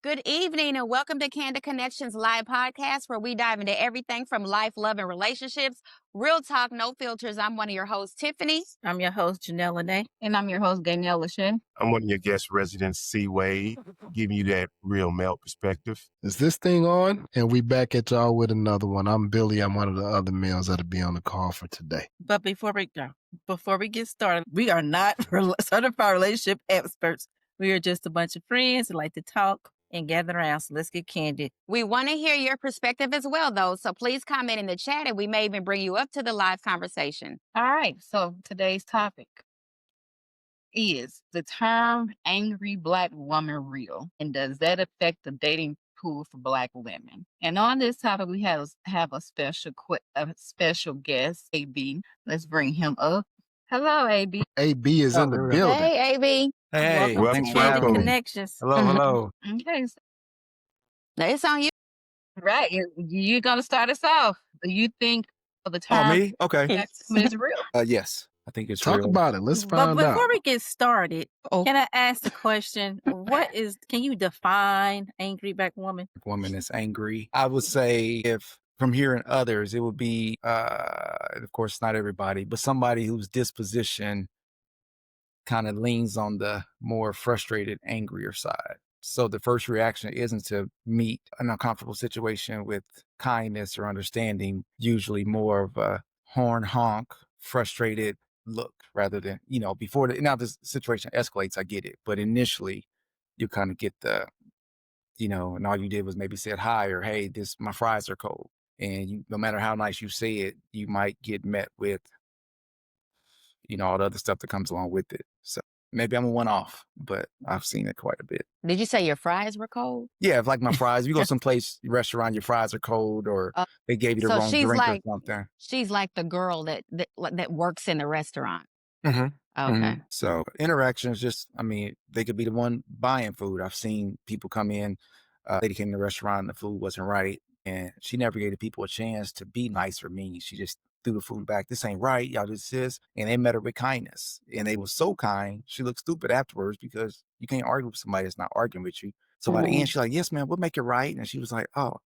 Good evening and welcome to Candid Connections live podcast where we dive into everything from life, love, and relationships. Real talk, no filters. I'm one of your hosts, Tiffany. I'm your host, Janelle Lene. And I'm your host, Danielle Lachey. I'm one of your guest residents, C. Wade, giving you that real male perspective. Is this thing on? And we back at y'all with another one. I'm Billy. I'm one of the other males that'll be on the call for today. But before we get started, we are not certified relationship experts. We are just a bunch of friends who like to talk and gather around. So let's get candid. We want to hear your perspective as well, though. So please comment in the chat and we may even bring you up to the live conversation. All right. So today's topic is the term angry Black woman real? And does that affect the dating pool for Black women? And on this topic, we have a special guest, AB. Let's bring him up. Hello, AB. AB is in the building. Hey, AB. Hey, welcome to Candid Connections. Hello. Okay. So, It's on you. right. You're going to start us off. Do you think of the term Me? Okay. Black woman is real? Yes, I think it's Talk real. about it. Let's But find out. before we get started, Oh. can I ask the question, can you define angry Black woman? Woman is angry. I would say if from hearing others, it would be, of course, not everybody, but somebody whose disposition kind of leans on the more frustrated, angrier side. So the first reaction isn't to meet an uncomfortable situation with kindness or understanding, usually more of a horn honk, frustrated look rather than, before now the situation escalates, I get it. But initially you kind of get the, and all you did was maybe said hi or, hey, my fries are cold. And no matter how nice you say it, you might get met with, all the other stuff that comes along with it. So maybe I'm a one-off, but I've seen it quite a bit. Did you say your fries were cold? Yeah, if like my fries, you go someplace, restaurant, your fries are cold or they gave you the wrong drink or something. She's like the girl that works in the restaurant. Mm-hmm. Okay. Mm-hmm. So interactions they could be the one buying food. I've seen people come in, lady came to the restaurant and the food wasn't right. And she never gave the people a chance to be nice or mean. She just threw the food back. This ain't right. Y'all just this. And they met her with kindness. And they were so kind. She looked stupid afterwards because you can't argue with somebody that's not arguing with you. So by the end, she's like, yes, man, we'll make it right. And she was like, oh,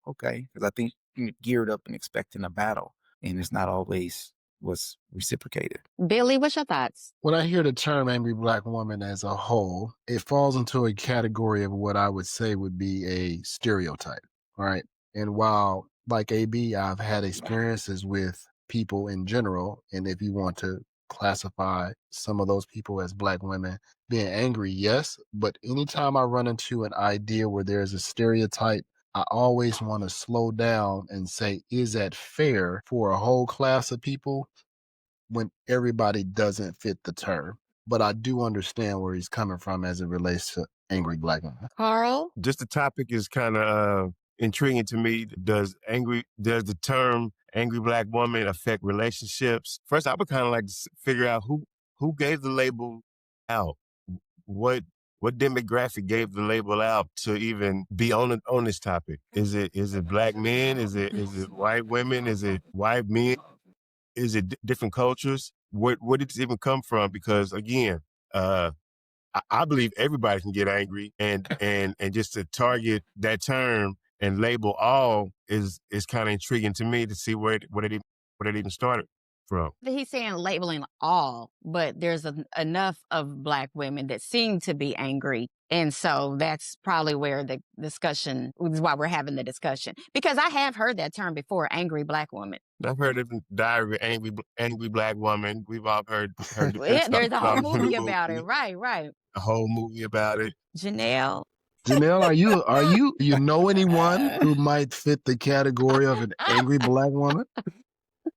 okay. Because I think you geared up and expecting a battle. And it's not always what's reciprocated. Billy, what's your thoughts? When I hear the term angry Black woman as a whole, it falls into a category of what I would say would be a stereotype, right? And while, like AB, I've had experiences with people in general, and if you want to classify some of those people as Black women being angry, yes. But anytime I run into an idea where there's a stereotype, I always want to slow down and say, is that fair for a whole class of people when everybody doesn't fit the term? But I do understand where he's coming from as it relates to angry Black women. Carl? Just the topic is kind of intriguing to me. Does the term angry Black woman affect relationships? First, I would kind of like to figure out who gave the label out. What demographic gave the label out to even be on this topic? Is it Black men? Is it white women? Is it white men? Is it different cultures? Where did this even come from? Because again, I believe everybody can get angry, and just to target that term and label all is kind of intriguing to me to see where it even started from. He's saying labeling all, but there's enough of Black women that seem to be angry. And so that's probably where the discussion is, why we're having the discussion. Because I have heard that term before, angry Black woman. I've heard of Diary of Angry Black Woman. We've all heard Yeah, there's a whole movie about it. Right. A whole movie about it. Janelle, are you know anyone who might fit the category of an angry Black woman?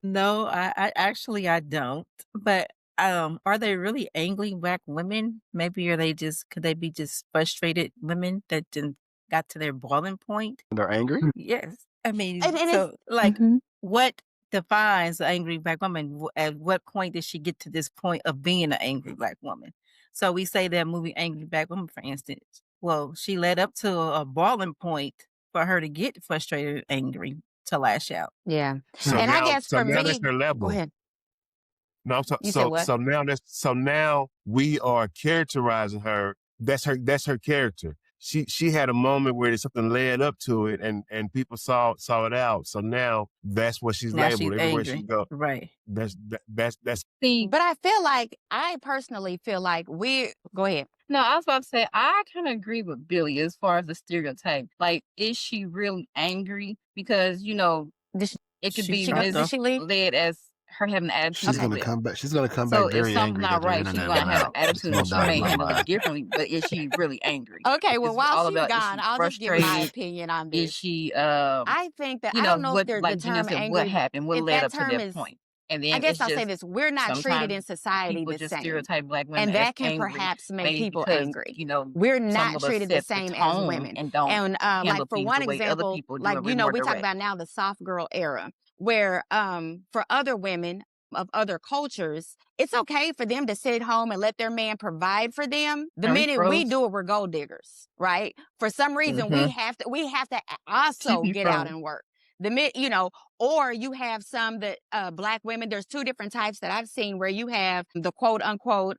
No, I actually don't. But are they really angry Black women? Maybe could they be just frustrated women that got to their boiling point? They're angry? Yes. I mean, and what defines an angry Black woman? At what point did she get to this point of being an angry Black woman? So we say that movie Angry Black Woman, for instance. Well, she led up to a boiling point for her to get frustrated and angry to lash out. Yeah. So and now, I guess for me, that's her level. Go ahead. No, You said what? so now we are characterizing her. That's her character. she had a moment where something led up to it, and people saw it out. So now that's what she's Now labeled she's everywhere she angry. go. Right. That's See, But I personally feel like go ahead. no, I was about to say, I kind of agree with Billy as far as the stereotype. Like, is she really angry? Because, Did she, it could She be tried did she leave? misled as her having an attitude She's to gonna live. come back. She's gonna come So back if very something's angry not that the right, she's internet gonna went have an out. There's attitude no and she doubt in may my handle it mind. differently, but is she really angry? Okay, well, It's while all she's about, is gone, she I'll just give my frustrated? opinion on Is this. she I think that I don't know if what, the like Gina term said, what angry, happened, what if led that up to term that is, point? And I then guess it's I'll say just this: we're not treated sometimes in society people the just same, stereotype black women and as that can angry, perhaps make maybe people because, angry. We're some not of us treated the set the same as tone women. and don't And handle like for things one the way other example, people do like it. We're more we talk direct. about now the soft girl era, where for other women of other cultures, it's okay for them to sit at home and let their man provide for them. The Are we minute we froze? do it, we're gold diggers, right? For some reason, we have to also You get out froze. and work. Or you have some that black women. There's two different types that I've seen where you have the quote unquote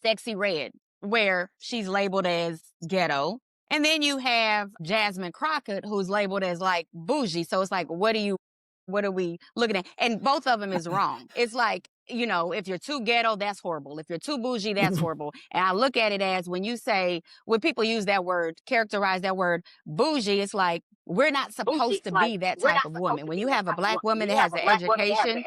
sexy red, where she's labeled as ghetto. And then you have Jasmine Crockett, who's labeled as like bougie. So it's like, what are we looking at? And both of them is wrong. It's like, if you're too ghetto, that's horrible. If you're too bougie, that's horrible. And I look at it as when people use that word, characterize that word bougie, it's like, we're not supposed to be that type of woman. When you have a black woman that has an education,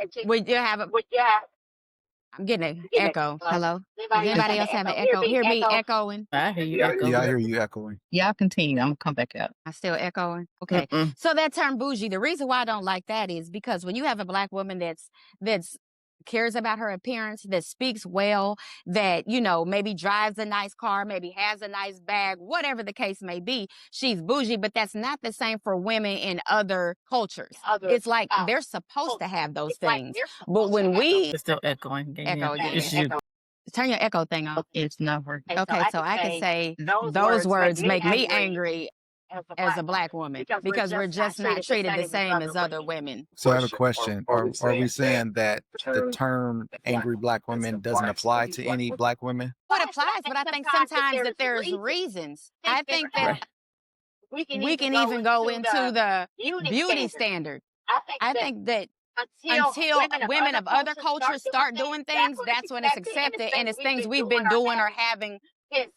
I'm getting an echo. Hello? Does anybody else have an echo? Hear me echoing? I hear you echo. Yeah, I hear you echoing. Y'all continue. I'm gonna come back out. I'm still echoing. Okay. So that term bougie, the reason why I don't like that is because when you have a black woman that's cares about her appearance, that speaks well, that, maybe drives a nice car, maybe has a nice bag, whatever the case may be, she's bougie, but that's not the same for women in other cultures. It's like they're supposed to have those things. But when we It's still echoing. echo again. It's you. Turn your echo thing off. It's not working. Okay, so I can say those words make me angry as a black woman because we're just not treated the same as other women. So I have a question. Are we saying that the term angry black women doesn't apply to any black women? Well, it applies, but I think sometimes that there's reasons. I think that we can even go into the beauty standard. I think that until women of other cultures start doing things, that's when it's accepted, and it's things we've been doing or having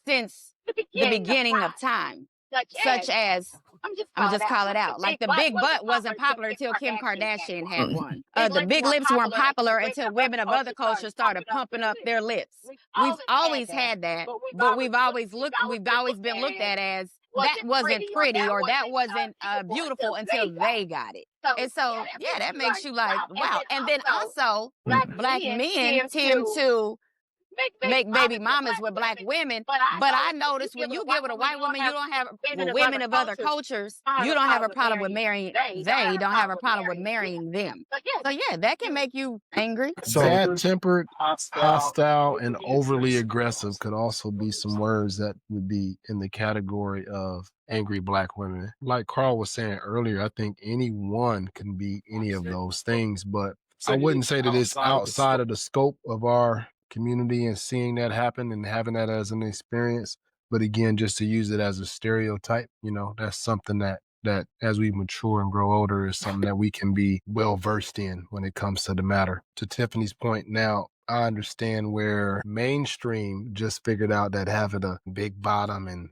since the beginning of time. Such as, I'm just call it out. Like the big butt wasn't popular until Kim Kardashian had one. The big lips weren't popular until women of other cultures started pumping up their lips. We've always had that, but we've always been looked at as that wasn't pretty or that wasn't beautiful until they got it. And so, yeah, that makes you like, wow. And then also, black men tend to make baby mamas with black women. But I noticed when you get with a white woman, you don't have women of other cultures, you don't have a problem with marrying they don't have a problem with marrying them. So yeah, that can make you angry. So Bad-tempered, hostile, and overly aggressive could also be some words that would be in the category of angry black women. Like Carl was saying earlier, I think anyone can be any of those things, but I wouldn't say that it's outside of the scope of our community and seeing that happen and having that as an experience. But again, just to use it as a stereotype, that's something that as we mature and grow older is something that we can be well versed in when it comes to the matter. To Tiffany's point now, I understand where mainstream just figured out that having a big bottom and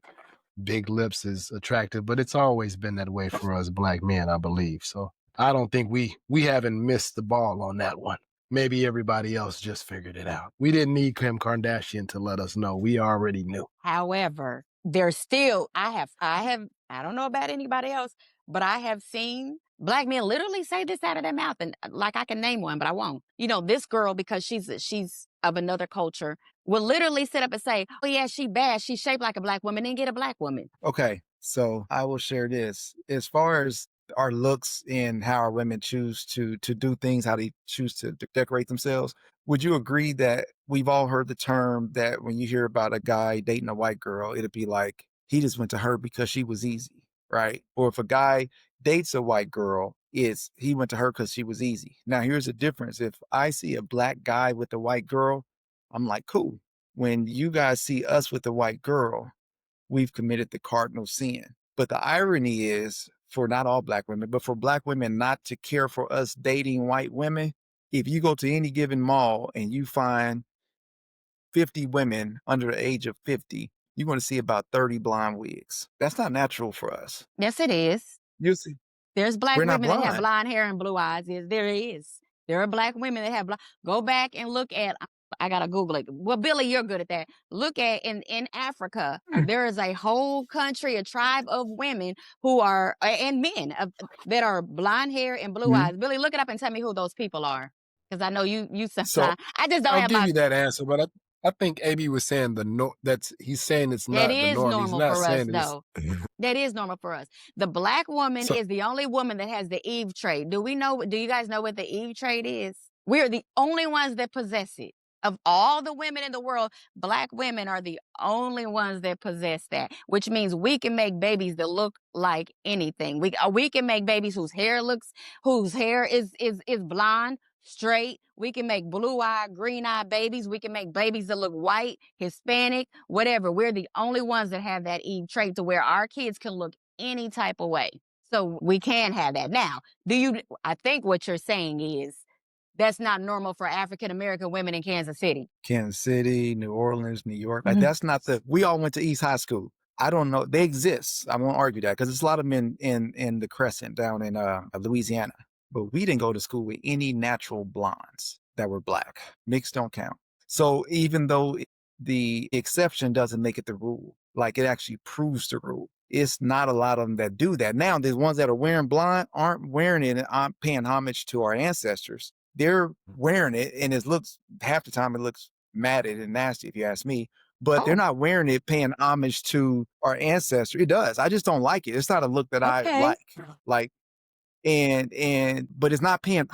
big lips is attractive, but it's always been that way for us black men, I believe. So I don't think we haven't missed the ball on that one. Maybe everybody else just figured it out. We didn't need Kim Kardashian to let us know. We already knew. However, there's still, I don't know about anybody else, but I have seen black men literally say this out of their mouth. And like I can name one, but I won't. This girl, because she's of another culture, will literally sit up and say, oh yeah, she bad. She's shaped like a black woman and get a black woman. Okay, so I will share this. As far as our looks and how our women choose to do things, how they choose to decorate themselves, would you agree that we've all heard the term that when you hear about a guy dating a white girl, it'd be like, he just went to her because she was easy, right? Or if a guy dates a white girl, he went to her because she was easy. Now, here's the difference. If I see a black guy with a white girl, I'm like, cool. When you guys see us with a white girl, we've committed the cardinal sin. But the irony is, for not all Black women, but for Black women not to care for us dating white women, if you go to any given mall and you find 50 women under the age of 50, you're going to see about 30 blonde wigs. That's not natural for us. Yes, it is. You see, There's Black we're not women that have blind. blonde hair and blue eyes. Yes, there is. There are Black women that have blonde. Go back and look at. I gotta Google it. Well, Billy, you're good at that. Look at in Africa, there is a whole country, a tribe of women who are and men that are blonde hair and blue eyes. Billy, look it up and tell me who those people are, because I know you So sometimes. I just don't I'll have give my. you that answer, but I think AB was saying he's saying it's That not the is norm. He's normal not for us, saying it's though. That is normal for us. The Black woman so. is the only woman that has the Eve trait. Do you guys know what the Eve trait is? We are the only ones that possess it. Of all the women in the world, Black women are the only ones that possess that, which means we can make babies that look like anything. We can make babies whose hair is blonde, straight. We can make blue-eyed, green-eyed babies. We can make babies that look white, Hispanic, whatever. We're the only ones that have that Eve trait to where our kids can look any type of way. So we can have that. Now, I think what you're saying is that's not normal for African American women in Kansas City. Kansas City, New Orleans, New York. Like that's not we all went to East High School. I don't know. They exist. I won't argue that because there's a lot of men in the Crescent down in Louisiana. But we didn't go to school with any natural blondes that were Black. Mixed don't count. So even though the exception doesn't make it the rule, like it actually proves the rule. It's not a lot of them that do that. Now, there's ones that are wearing blonde, aren't wearing it and aren't paying homage to our ancestors. They're wearing it and half the time it looks matted and nasty if you ask me, but they're not wearing it paying homage to our ancestors. It does. I just don't like it. It's not a look that I like. But it's not paying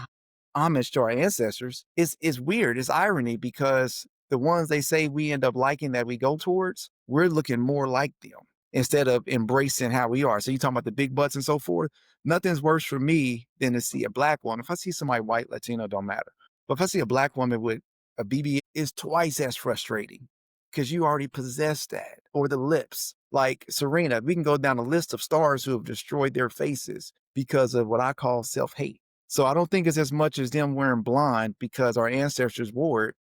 homage to our ancestors. It's weird. It's irony because the ones they say we end up liking that we go towards, we're looking more like them instead of embracing how we are. So you talking about the big butts and so forth. Nothing's worse for me than to see a Black woman. If I see somebody white, Latino, don't matter. But if I see a Black woman with a BBL, it's twice as frustrating because you already possess that. Or the lips. Like Serena, we can go down a list of stars who have destroyed their faces because of what I call self-hate. So I don't think it's as much as them wearing blonde because our ancestors wore it.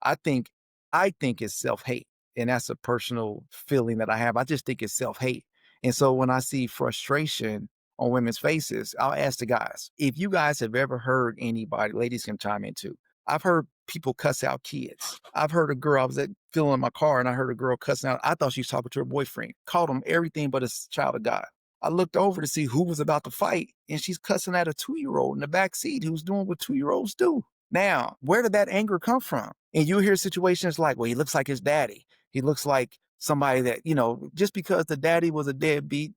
I think it's self-hate. And that's a personal feeling that I have. I just think it's self-hate. And so when I see frustration on women's faces, I'll ask the guys, if you guys have ever heard anybody, ladies can chime in too. I've heard people cuss out kids. I've heard a girl, I was filling my car and I heard a girl cussing out. I thought she was talking to her boyfriend, called him everything but a child of God. I looked over to see who was about to fight and she's cussing at a 2-year-old in the back seat who's doing what 2-year-olds do. Now, where did that anger come from? And you hear situations like, well, he looks like his daddy. He looks like somebody that, just because the daddy was a deadbeat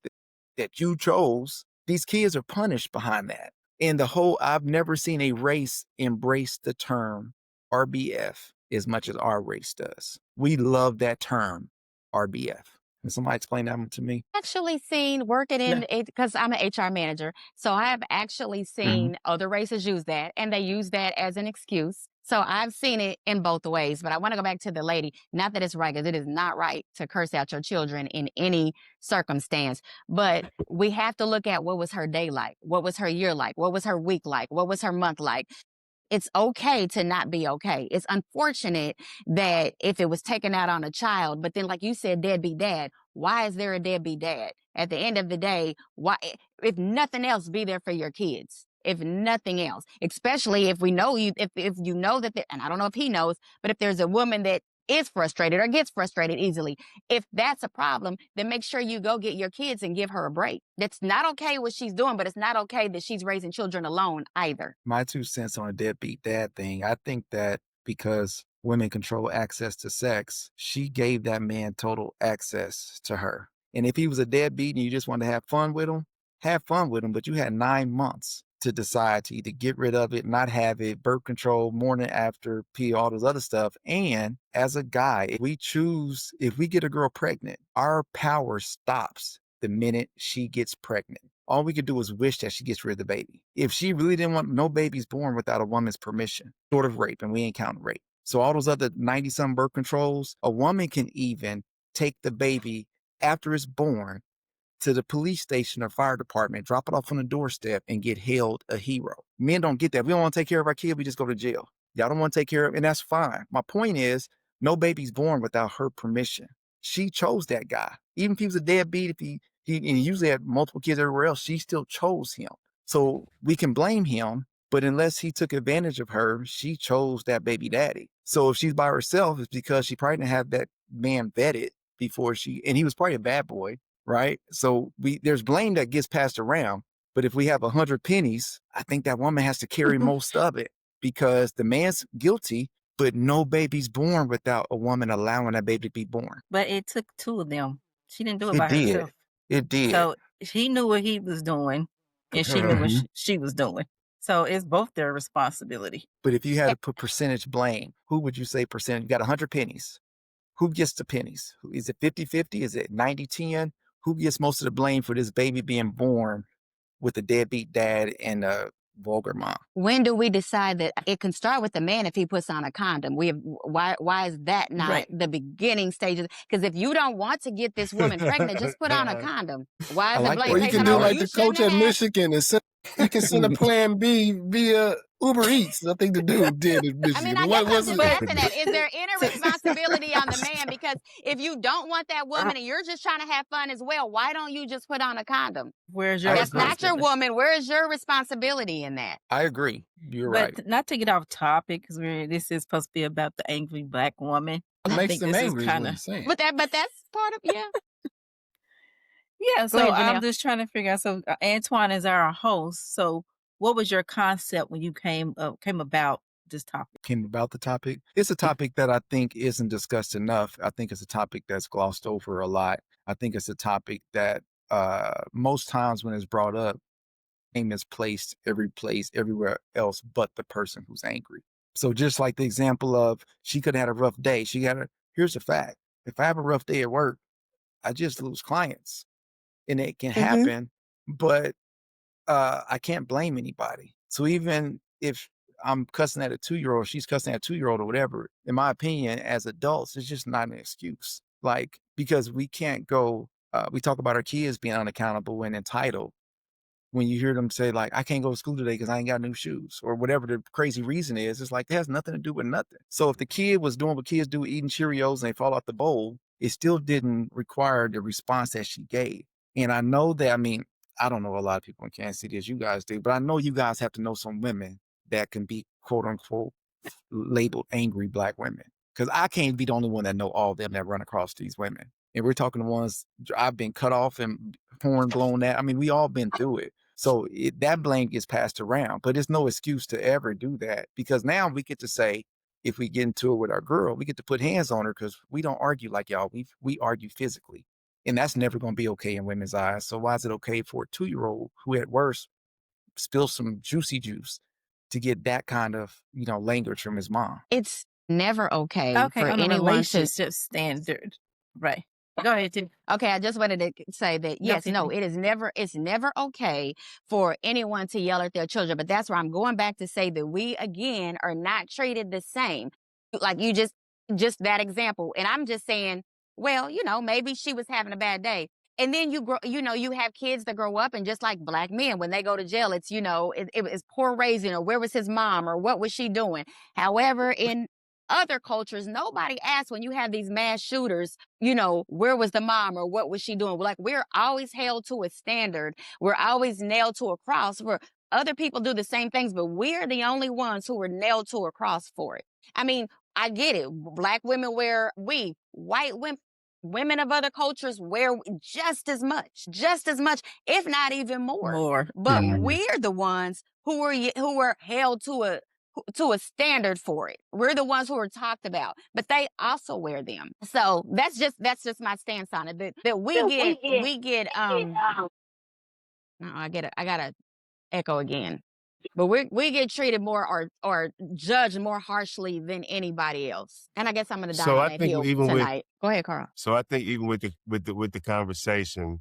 that you chose, these kids are punished behind that. And I've never seen a race embrace the term RBF as much as our race does. We love that term, RBF. Can somebody explain that one to me? Actually seen working in it because I'm an HR manager. So I have actually seen other races use that and they use that as an excuse. So I've seen it in both ways, but I want to go back to the lady. Not that it's right, because it is not right to curse out your children in any circumstance, but we have to look at what was her day like? What was her year like? What was her week like? What was her month like? It's okay to not be okay. It's unfortunate that if it was taken out on a child, but then like you said, deadbeat dad, why is there a deadbeat dad? At the end of the day, why, if nothing else, be there for your kids. If nothing else, especially if we know if you know that, and I don't know if he knows, but if there's a woman that is frustrated or gets frustrated easily, if that's a problem, then make sure you go get your kids and give her a break. That's not okay what she's doing, but it's not okay that she's raising children alone either. My 2 cents on a deadbeat dad thing, I think that because women control access to sex, she gave that man total access to her. And if he was a deadbeat and you just wanted to have fun with him, but you had 9 months to decide to either get rid of it, not have it, birth control, morning after, pee, all those other stuff. And as a guy, if we get a girl pregnant, our power stops the minute she gets pregnant. All we could do is wish that she gets rid of the baby. If she really didn't want no babies born without a woman's permission, short of rape, and we ain't counting rape. So all those other 90-some birth controls, a woman can even take the baby, after it's born to the police station or fire department, drop it off on the doorstep, and get hailed a hero. Men don't get that. We don't want to take care of our kid. We just go to jail. Y'all don't want to take care of, and that's fine. My point is, no baby's born without her permission. She chose that guy. Even if he was a deadbeat, if he and he usually had multiple kids everywhere else, she still chose him. So we can blame him, but unless he took advantage of her, she chose that baby daddy. So if she's by herself, it's because she probably didn't have that man vetted before and he was probably a bad boy, right? So there's blame that gets passed around. But if we have 100 pennies, I think that woman has to carry most of it because the man's guilty, but no baby's born without a woman allowing that baby to be born. But it took two of them. She didn't do it It by did. herself. It did. So he knew what he was doing, and she knew what she was doing. So it's both their responsibility. But if you had to put percentage blame, who would you say percentage? You got 100 pennies. Who gets the pennies? Is it 50-50? Is it 90-10? Who gets most of the blame for this baby being born with a deadbeat dad and a vulgar mom? When do we decide that it can start with the man if he puts on a condom? Why is that not the beginning stages? Because if you don't want to get this woman pregnant, just put on a condom. Why is the blame? Or you can do like the coach at Michigan and you can send a plan B via Uber Eats. I think the dude did at Michigan. I mean, I guess I'm just asking that. Is there any responsibility on the man? Because if you don't want that woman and you're just trying to have fun as well, why don't you just put on a condom? Where's your That's not your woman. Where is your responsibility in that? I agree. You're right. But not to get off topic, because this is supposed to be about the angry black woman. What makes them angry? But that's part of Yeah, so ahead, I'm Janelle. just trying to figure out. So Antoine is our host. So what was your concept when you came about this topic? Came about the topic? It's a topic that I think isn't discussed enough. I think it's a topic that's glossed over a lot. I think it's a topic that most times when it's brought up, blame is placed everywhere else but the person who's angry. So just like the example of she could have had a rough day. Here's the fact. If I have a rough day at work, I just lose clients. And it can happen, but I can't blame anybody. So even if I'm cussing at a 2-year-old, she's cussing at a 2-year-old or whatever, in my opinion, as adults, it's just not an excuse. Like, because we can't go, we talk about our kids being unaccountable and entitled. When you hear them say, like, I can't go to school today because I ain't got new shoes or whatever the crazy reason is, it's like, it has nothing to do with nothing. So if the kid was doing what kids do, eating Cheerios and they fall out the bowl, it still didn't require the response that she gave. And I know that, I don't know a lot of people in Kansas City as you guys do, but I know you guys have to know some women that can be quote unquote labeled angry black women. Because I can't be the only one that know all of them that run across these women. And we're talking the ones I've been cut off and horn blown at. We all been through it. So that blame gets passed around, but it's no excuse to ever do that because now we get to say, if we get into it with our girl, we get to put hands on her because we don't argue like y'all. We argue physically. And that's never going to be okay in women's eyes. So why is it okay for a 2-year-old who at worst spills some juicy juice to get that kind of, language from his mom? It's never okay for on a anyone relationship standard. Right. Go ahead, Tim. Okay, I just wanted to say that it's never okay for anyone to yell at their children. But that's where I'm going back to say that we again are not treated the same. Like you just that example. And I'm just saying, well, maybe she was having a bad day. And then you grow, you have kids that grow up and just like black men, when they go to jail, it's, it was poor raising or where was his mom or what was she doing? However, in other cultures, nobody asks when you have these mass shooters, where was the mom or what was she doing? Like we're always held to a standard. We're always nailed to a cross where other people do the same things, but we're the only ones who were nailed to a cross for it. I get it. Black women wear weave. White women of other cultures wear just as much, if not even more. But we're the ones who were held to a standard for it. We're the ones who are talked about, but they also wear them. So that's just my stance on it. That we get no, I gotta echo again. But we get treated more or judged more harshly than anybody else. And I guess I'm gonna die on that hill tonight. Go ahead, Carl. So I think even with the conversation,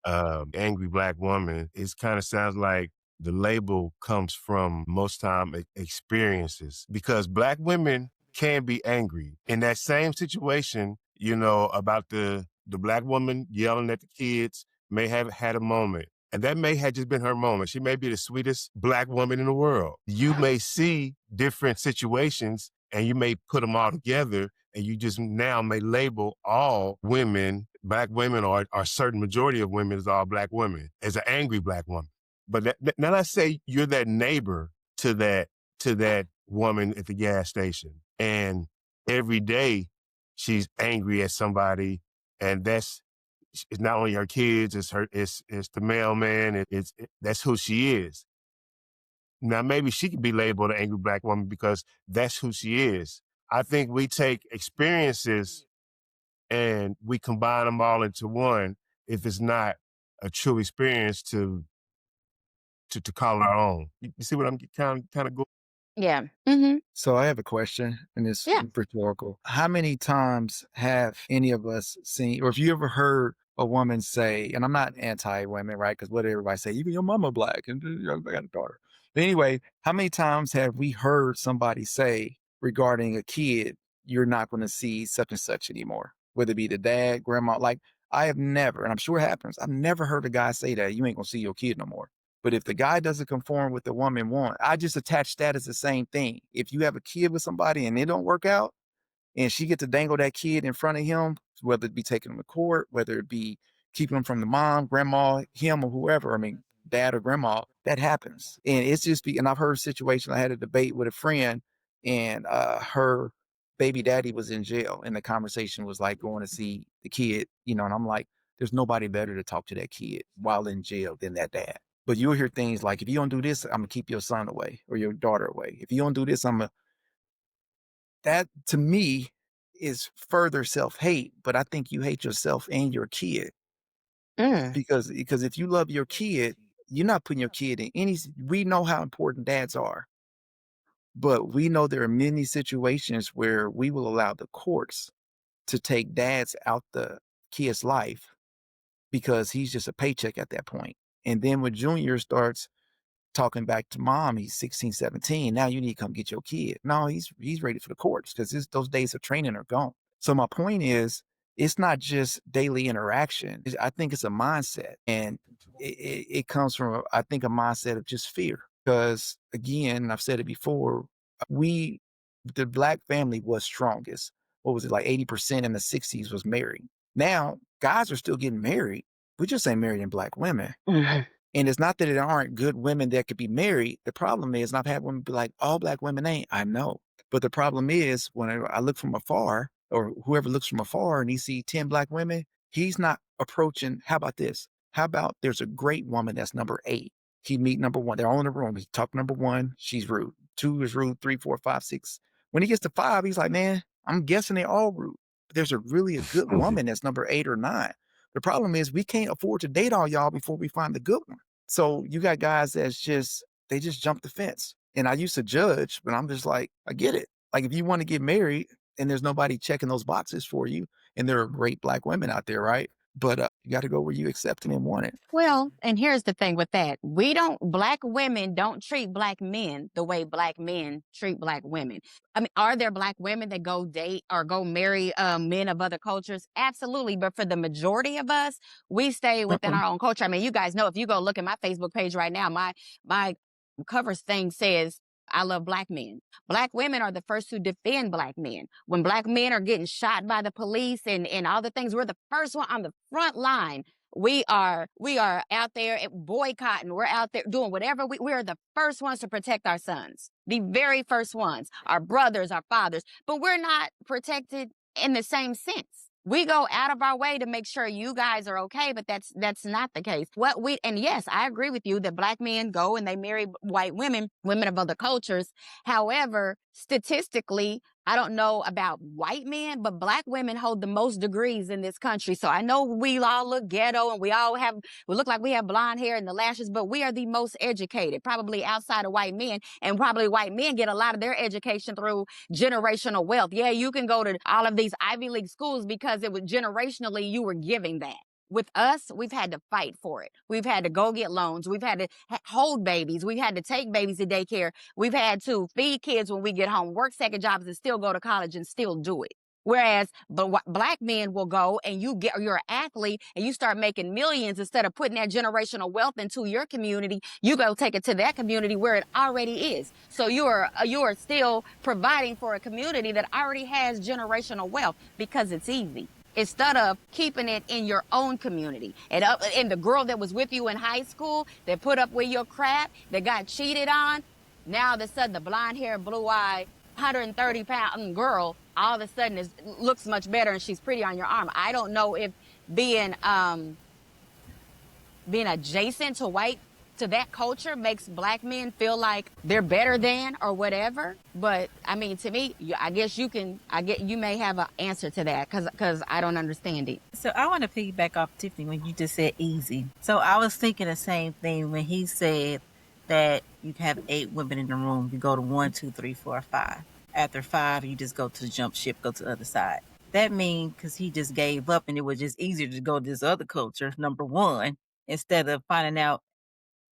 angry black woman, it kind of sounds like the label comes from most time experiences because black women can be angry in that same situation, about the The black woman yelling at the kids may have had a moment. And that may have just been her moment. She may be the sweetest black woman in the world. You may see different situations and you may put them all together and you just now may label all women, black women, or a certain majority of women as all black women, as an angry black woman. But now let's say you're that neighbor to that woman at the gas station. And every day she's angry at somebody, and it's not only her kids, it's the mailman. That's who she is. Now maybe she could be labeled an angry black woman because that's who she is. I think we take experiences and we combine them all into one if it's not a true experience to call our own. You see what I'm kind of going? Yeah. Mm-hmm. So I have a question, and it's Yeah. rhetorical. How many times have any of us seen, or if you ever heard a woman say, and I'm not anti-women, right? Because what did everybody say? Even your mama black, and I got a daughter. But anyway, how many times have we heard somebody say regarding a kid, you're not going to see such and such anymore? Whether it be the dad, grandma, like I have never, and I'm sure it happens, I've never heard a guy say that, you ain't going to see your kid no more. But if the guy doesn't conform with the woman want, I just attach that as the same thing. If you have a kid with somebody and it don't work out, and she get to dangle that kid in front of him, whether it be taking him to court, whether it be keeping him from the mom, grandma, him, or whoever, I mean, dad or grandma, that happens. And it's just and I've heard a situation, I had a debate with a friend, and her baby daddy was in jail, and the conversation was like going to see the kid, and I'm like, there's nobody better to talk to that kid while in jail than that dad. But you'll hear things like, if you don't do this, I'm gonna keep your son away or your daughter away. If you don't do this, that to me is further self-hate, but I think you hate yourself and your kid Mm. because if you love your kid, you're not putting your kid in we know how important dads are, but we know there are many situations where we will allow the courts to take dads out the kid's life because he's just a paycheck at that point. And then when Junior starts talking back to mom, he's 16, 17. Now you need to come get your kid. No, he's ready for the courts because those days of training are gone. So my point is, it's not just daily interaction. I think it's a mindset, and it comes from, I think, a mindset of just fear. Because again, and I've said it before, the black family was strongest. What was it, like 80% in the 60s was married. Now guys are still getting married. We just ain't marrying black women. Mm-hmm. And it's not that there aren't good women that could be married. The problem is, and I've had women be like, all black women ain't. I know. But the problem is, when I look from afar, or whoever looks from afar and he see 10 black women, he's not approaching, how about this? How about there's a great woman that's number 8? He meet number 1. They're all in the room. He talk number 1. She's rude. 2 is rude. 3, 4, 5, 6. When he gets to 5, he's like, man, I'm guessing they're all rude. But there's a good woman that's number 8 or 9. The problem is we can't afford to date all y'all before we find the good one. So you got guys they just jump the fence. And I used to judge, but I'm just like, I get it. Like, if you want to get married and there's nobody checking those boxes for you, and there are great black women out there, right? But you got to go where you accept it and want it. Well, and here's the thing with that. Black women don't treat black men the way black men treat black women. I mean, are there black women that go date or go marry men of other cultures? Absolutely. But for the majority of us, we stay within our own culture. I mean, you guys know, if you go look at my Facebook page right now, my cover thing says, I love black men. Black women are the first to defend black men. When black men are getting shot by the police and all the things, we're the first one on the front line. We are out there boycotting. We're out there doing whatever. We are the first ones to protect our sons, the very first ones, our brothers, our fathers. But we're not protected in the same sense. We go out of our way to make sure you guys are okay, but that's not the case. And yes, I agree with you that black men go and they marry white women of other cultures. However, statistically, I don't know about white men, but black women hold the most degrees in this country. So I know we all look ghetto and we look like we have blonde hair and the lashes, but we are the most educated, probably outside of white men. And probably white men get a lot of their education through generational wealth. Yeah, you can go to all of these Ivy League schools because it was generationally you were giving that. With us, we've had to fight for it. We've had to go get loans. We've had to hold babies. We've had to take babies to daycare. We've had to feed kids when we get home, work second jobs and still go to college and still do it. Whereas black men will go and you're an athlete and you start making millions. Instead of putting that generational wealth into your community, you go take it to that community where it already is. So you are still providing for a community that already has generational wealth because it's easy, instead of keeping it in your own community. And the girl that was with you in high school that put up with your crap, that got cheated on, now all of a sudden the blonde hair, blue eye, 130-pound girl all of a sudden looks much better and she's pretty on your arm. I don't know if being adjacent to that culture makes black men feel like they're better than or whatever. But I mean, to me, I guess you may have an answer to that because I don't understand it. So I want to piggyback off Tiffany when you just said easy. So I was thinking the same thing when he said that you have 8 women in the room. You go to 1, 2, 3, 4, 5. After 5, you just go to the jump ship, go to the other side. That means because he just gave up and it was just easier to go to this other culture, number one, instead of finding out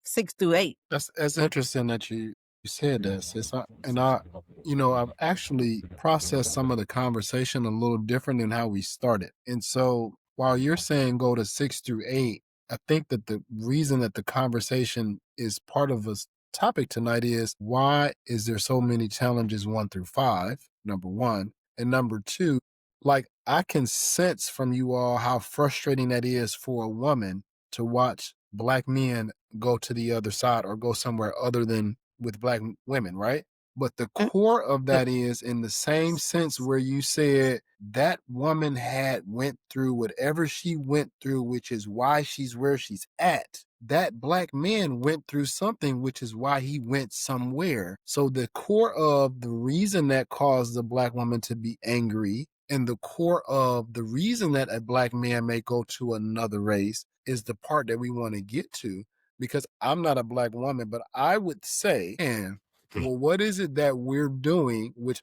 6 through 8. That's interesting that you said that, sis. I've actually processed some of the conversation a little different than how we started. And so while you're saying go to 6 through 8, I think that the reason that the conversation is part of this topic tonight is why is there so many challenges 1 through 5, number one. And number two, like I can sense from you all how frustrating that is for a woman to watch black men go to the other side or go somewhere other than with black women, right? But the core of that is in the same sense where you said that woman had went through whatever she went through, which is why she's where she's at. That black man went through something, which is why he went somewhere. So the core of the reason that caused the black woman to be angry and the core of the reason that a black man may go to another race is the part that we want to get to. Because I'm not a black woman, but I would say, man, well, what is it that we're doing, which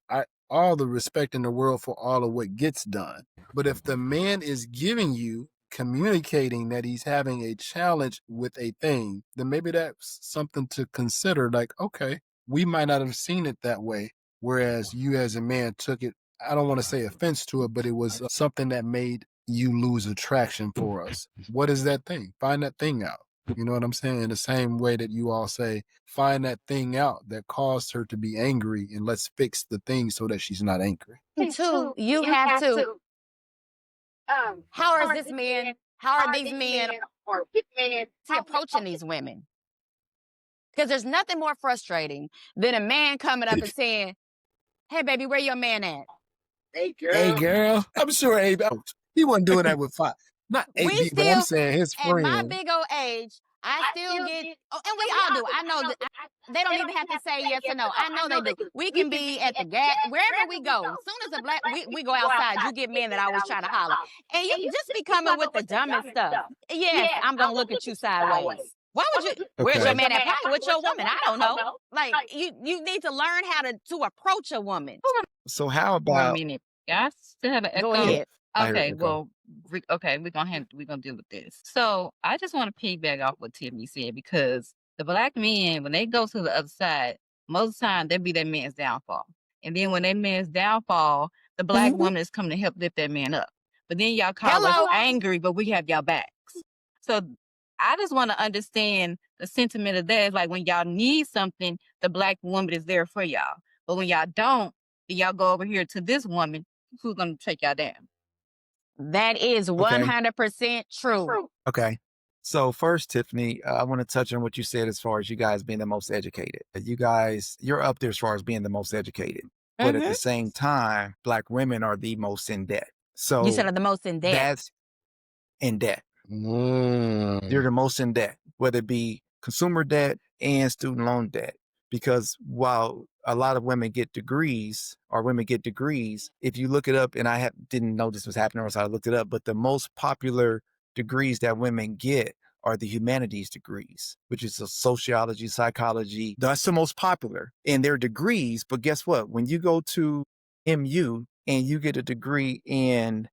all the respect in the world for all of what gets done. But if the man is giving you, communicating that he's having a challenge with a thing, then maybe that's something to consider. Like, okay, we might not have seen it that way. Whereas you as a man took it, I don't want to say offense to it, but it was something that made you lose attraction for us. What is that thing? Find that thing out. You know what I'm saying? In the same way that you all say, find that thing out that caused her to be angry and let's fix the thing so that she's not angry. Two, you have to, how are these men or women approaching these women? Because there's nothing more frustrating than a man coming up and saying, hey, baby, where your man at? Hey, girl. I'm sure he wasn't doing that with 5. Not AB, but I'm saying his friend. At my big old age, I still get, and we all do. I know that they don't even have to say yes or no. I know they do. We can be at the gas, wherever we go. As soon as a black, we go outside, you get men that always try to holler. And you just be coming with the dumbest stuff. Yes, I'm going to look at you sideways. Why would you, where's your man at? Probably with your woman. I don't know. Like, you need to learn how to approach a woman. So how about... I still have an echo. Go ahead. Okay, well, we're gonna deal with this. So I just want to piggyback off what Tiffany said, because the black men, when they go to the other side, most of the time they be that man's downfall. And then when that man's downfall, the black woman is coming to help lift that man up. But then y'all call us angry, but we have y'all backs. So I just want to understand the sentiment of that. It's like when y'all need something, the black woman is there for y'all. But when y'all don't, then y'all go over here to this woman who's gonna take y'all down. That is 100% true. Okay. So first, Tiffany, I want to touch on what you said as far as you guys being the most educated. You guys, you're up there as far as being the most educated. But at the same time, black women are the most in debt. So you said are the most in debt. That's in debt. You're the most in debt, whether it be consumer debt and student loan debt. Because while a lot of women get degrees, if you look it up, and I didn't know this was happening, or so I looked it up, but the most popular degrees that women get are the humanities degrees, which is sociology, psychology. That's the most popular in their degrees. But guess what? When you go to MU and you get a degree in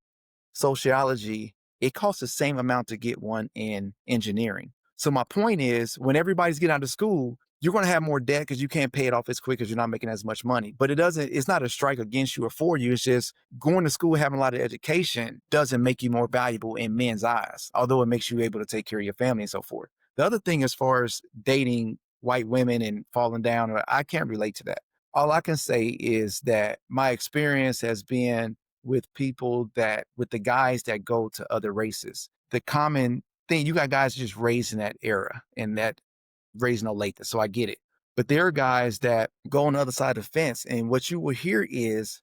sociology, it costs the same amount to get one in engineering. So my point is, when everybody's getting out of school, you're going to have more debt because you can't pay it off as quick because you're not making as much money. But it's not a strike against you or for you. It's just going to school, having a lot of education doesn't make you more valuable in men's eyes, although it makes you able to take care of your family and so forth. The other thing, as far as dating white women and falling down, I can't relate to that. All I can say is that my experience has been with the guys that go to other races. The common thing, you got guys just raised in that era and that raised no later, so I get it. But there are guys that go on the other side of the fence, and what you will hear is,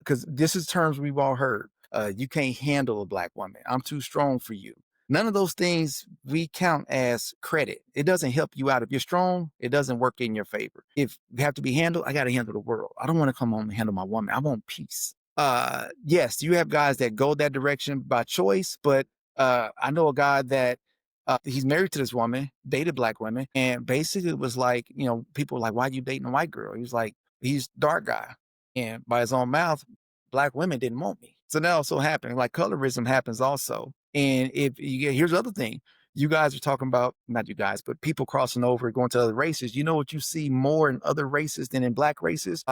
because this is terms we've all heard, you can't handle a black woman. I'm too strong for you. None of those things we count as credit. It doesn't help you out. If you're strong, it doesn't work in your favor. If you have to be handled, I got to handle the world. I don't want to come home and handle my woman. I want peace. Yes, you have guys that go that direction by choice, but I know a guy that he's married to this woman, dated black women, and basically it was like, people were like, why are you dating a white girl? He was like, he's dark guy. And by his own mouth, black women didn't want me. So that also happened. Like colorism happens also. And here's the other thing. You guys are talking about, not you guys, but people crossing over, going to other races. You know what you see more in other races than in black races?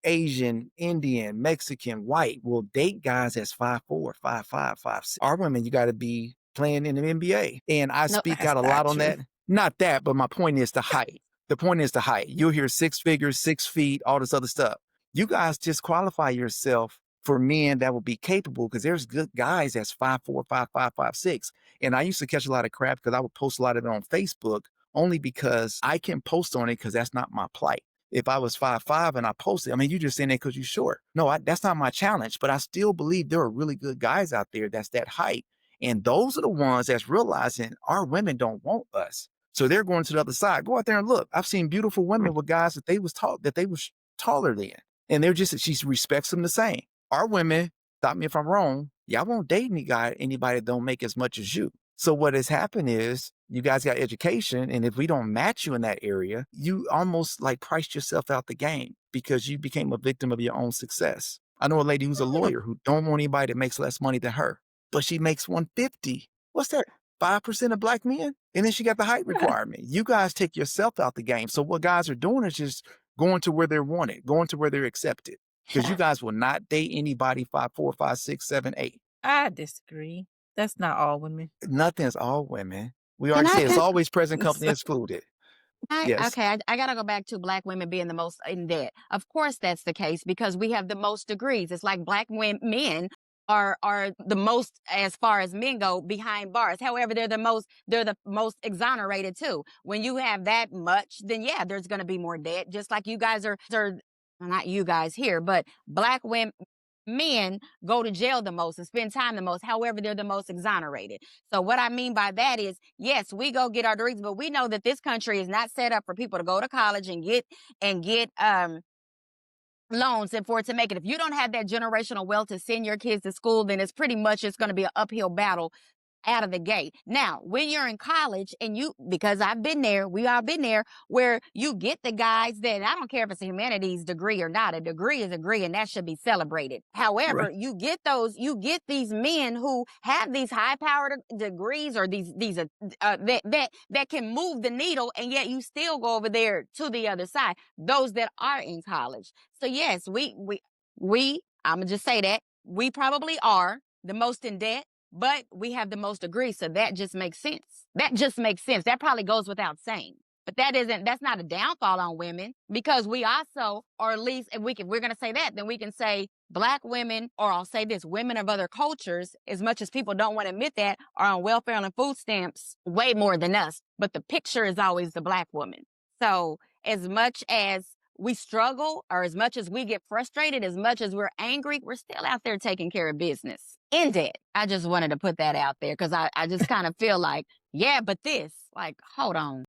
Asian, Indian, Mexican, white will date guys that's 5'4", 5'5", 5'6". Our women, you got to be playing in the NBA. And I speak out a lot on that. Not that, but my point is the height. The point is the height. You'll hear 6 figures, 6 feet, all this other stuff. You guys just qualify yourself for men that will be capable, because there's good guys that's 5'4", 5'5", 5'6". And I used to catch a lot of crap because I would post a lot of it on Facebook, only because I can post on it because that's not my plight. If I was 5'5" and I posted, you just saying that because you're short. No, that's not my challenge, but I still believe there are really good guys out there that's that height. And those are the ones that's realizing our women don't want us. So they're going to the other side. Go out there and look. I've seen beautiful women with guys that they was taller than. And she respects them the same. Our women, stop me if I'm wrong, y'all won't date anybody that don't make as much as you. So what has happened is you guys got education, and if we don't match you in that area, you almost like priced yourself out the game because you became a victim of your own success. I know a lady who's a lawyer who don't want anybody that makes less money than her, but she makes 150. What's that? 5% of black men? And then she got the height requirement. You guys take yourself out the game. So what guys are doing is just going to where they're wanted, going to where they're accepted. Because you guys will not date anybody 5'4", 5'6", 7', 8". I disagree. That's not all women. Nothing is all women. We already said it's always present company excluded. Yes. Okay, I got to go back to black women being the most in debt. Of course, that's the case because we have the most degrees. It's like black men are the most, as far as men go, behind bars. However, they're the most exonerated too. When you have that much, then yeah, there's going to be more debt. Just like you guys are not you guys here, but black men go to jail the most and spend time the most. However, they're the most exonerated. So what I mean by that is, yes, we go get our degrees, but we know that this country is not set up for people to go to college and get loans and for it to make it. If you don't have that generational wealth to send your kids to school, then it's pretty much it's going to be an uphill battle out of the gate. Now, when you're in college and because I've been there, we all been there, where you get the guys that, I don't care if it's a humanities degree or not, a degree is a degree and that should be celebrated. However, right, you get these men who have these high powered degrees or these that can move the needle, and yet you still go over there to the other side, those that are in college. So yes, we I'm gonna just say that we probably are the most in debt, but we have the most degrees, so that just makes sense. That probably goes without saying. But that's not a downfall on women, because we also, or at least if we're going to say that, then we can say black women, or I'll say this, women of other cultures, as much as people don't want to admit that, are on welfare and food stamps way more than us. But the picture is always the black woman. So as much as we struggle, or as much as we get frustrated, as much as we're angry, we're still out there taking care of business in debt. I just wanted to put that out there because I just kind of feel like, yeah, but this, like, hold on.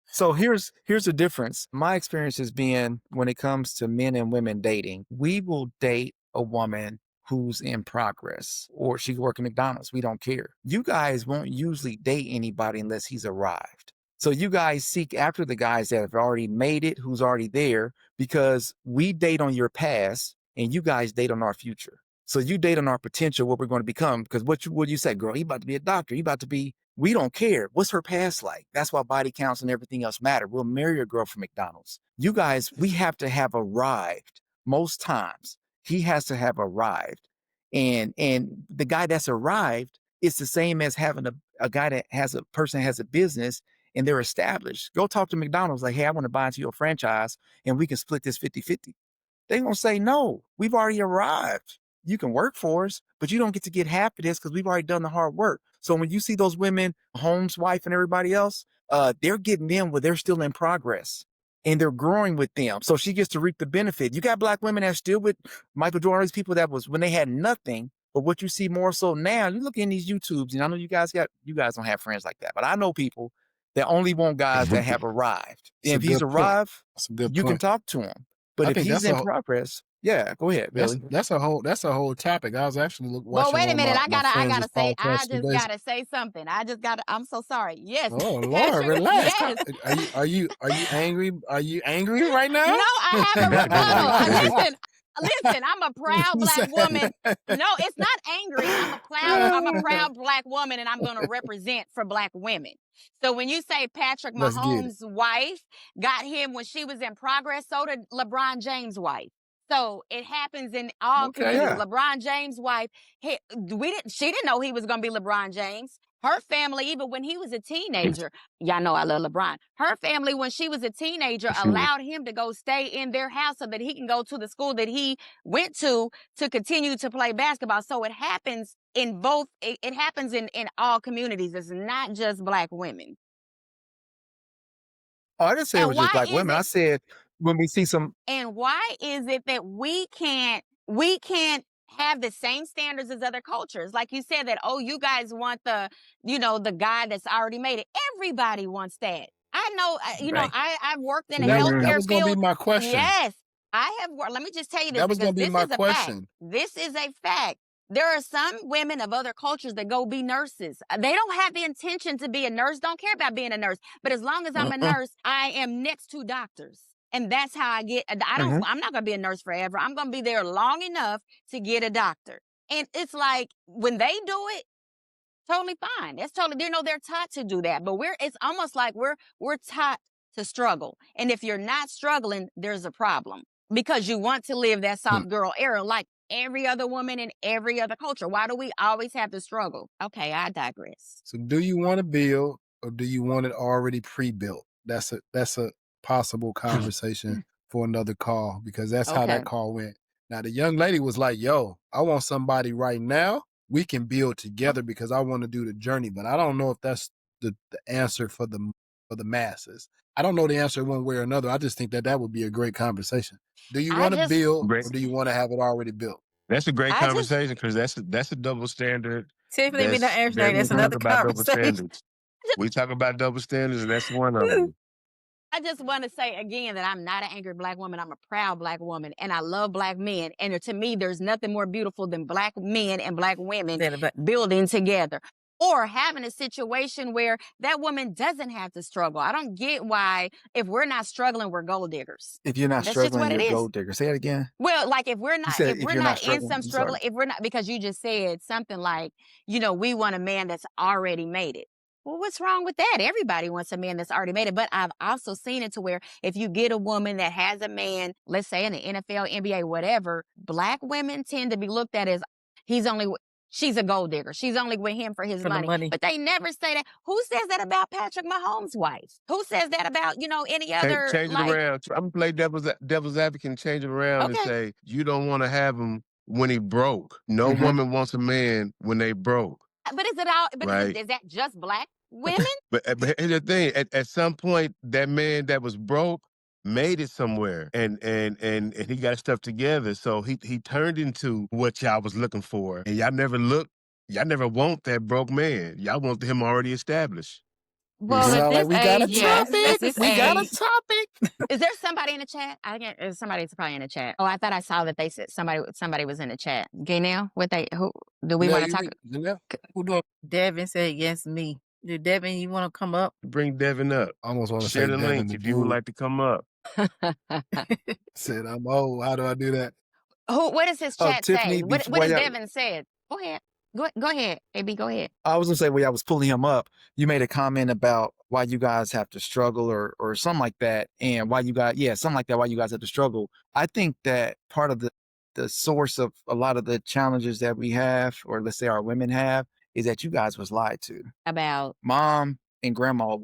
So here's the difference. My experience has been, when it comes to men and women dating, we will date a woman who's in progress, or she can work at McDonald's. We don't care. You guys won't usually date anybody unless he's arrived. So you guys seek after the guys that have already made it, who's already there, because we date on your past and you guys date on our future. So you date on our potential, what we're going to become. Because what you say, girl, he about to be a doctor. He about to be We don't care. What's her past like? That's why body counts and everything else matter. We'll marry a girl from McDonald's. You guys, we have to have arrived. Most times, he has to have arrived. And the guy that's arrived, it's the same as having a guy that has a person has a business and they're established. Go talk to McDonald's like, hey, I want to buy into your franchise and we can split this 50-50. They're going to say, no, we've already arrived. You can work for us, but you don't get to get half of this because we've already done the hard work. So when you see those women, Holmes' wife and everybody else, they're getting them where they're still in progress and they're growing with them. So she gets to reap the benefit. You got black women that still with Michael Jordan, these people that was when they had nothing. But what you see more so now, you look in these YouTubes, and I know you guys don't have friends like that, but I know people that only want guys that have arrived. And if he's arrived, you can talk to him. But if he's in progress, yeah, go ahead, Billy. That's a whole topic. I was actually watching. Well, wait a minute. I gotta say. I just gotta say something. I'm so sorry. Yes. Oh Lord, relax. Yes. Are you angry? Are you angry right now? No, I have a rebuttal. Listen, I'm a proud black woman. No, it's not angry. I'm a proud black woman, and I'm going to represent for black women. So when you say Patrick Mahomes' wife got him when she was in progress, so did LeBron James' wife. So it happens in all communities. Yeah. LeBron James' wife, she didn't know he was going to be LeBron James. Her family, even when he was a teenager, y'all know I love LeBron. Her family, when she was a teenager, allowed him to go stay in their house so that he can go to the school that he went to continue to play basketball. So it happens in both. It happens in all communities. It's not just black women. Oh, I didn't say it was just black women. I said when we see some. And why is it that we can't have the same standards as other cultures? Like you said that, oh, you guys want the guy that's already made it. Everybody wants that. I know, I've worked in a healthcare field. That was going to be my question. Yes, I have worked. Let me just tell you this. That was going to be my question. This is a fact. There are some women of other cultures that go be nurses. They don't have the intention to be a nurse, don't care about being a nurse. But as long as I'm a nurse, I am next to doctors. And that's how I get, I'm not going to be a nurse forever. I'm going to be there long enough to get a doctor. And it's like, when they do it, totally fine. It's totally, they're taught to do that. But it's almost like we're taught to struggle. And if you're not struggling, there's a problem. Because you want to live that soft girl era like every other woman in every other culture. Why do we always have to struggle? Okay, I digress. So do you want to build or do you want it already pre-built? That's a possible conversation for another call, because that's how that call went. Now the young lady was like, yo, I want somebody right now. We can build together because I want to do the journey, but I don't know if that's the answer for the masses. I don't know the answer one way or another. I just think that would be a great conversation. Do you want to build or do you want to have it already built? That's a great conversation because that's a double standard. Tiffany, we don't answer that. That's another conversation. We talk about double standards, and that's one of them. I just want to say again that I'm not an angry black woman. I'm a proud black woman, and I love black men. And to me, there's nothing more beautiful than black men and black women building together. Or having a situation where that woman doesn't have to struggle. I don't get why, if we're not struggling, we're gold diggers. If you're not struggling, you're a gold digger. Say it again. Well, like if we're not in some struggle, if we're not, because you just said something like, we want a man that's already made it. Well, what's wrong with that? Everybody wants a man that's already made it. But I've also seen it to where if you get a woman that has a man, let's say in the NFL, NBA, whatever, black women tend to be looked at as she's a gold digger. She's only with him for his money. But they never say that. Who says that about Patrick Mahomes' wife? Who says that about, any other? Change it around. I'm going to play devil's advocate and change it around and say, you don't want to have him when he broke. No woman wants a man when they broke. But is it all? But is that just black women? But here's the thing: at some point, that man that was broke made it somewhere, and he got his stuff together. So he turned into what y'all was looking for, and y'all never want that broke man. Y'all want him already established. Well, we got a topic. We got a topic. Is there somebody in the chat? Somebody's probably in the chat. Oh, I thought I saw that they said somebody was in the chat. Gaynell, who do we want to talk? Who do? Devin said yes, me. Devin, you want to come up? Bring Devin up. I almost want to share the link if you would like to come up. Said I'm old. How do I do that? What does his chat say? What does Devin said? Go ahead. Go ahead, AB. Go ahead. I was gonna say, when I was pulling him up, you made a comment about why you guys have to struggle or something like that, and why you guys, something like that, why you guys have to struggle. I think that part of the source of a lot of the challenges that we have, or let's say our women have, is that you guys was lied to. About Mom and grandma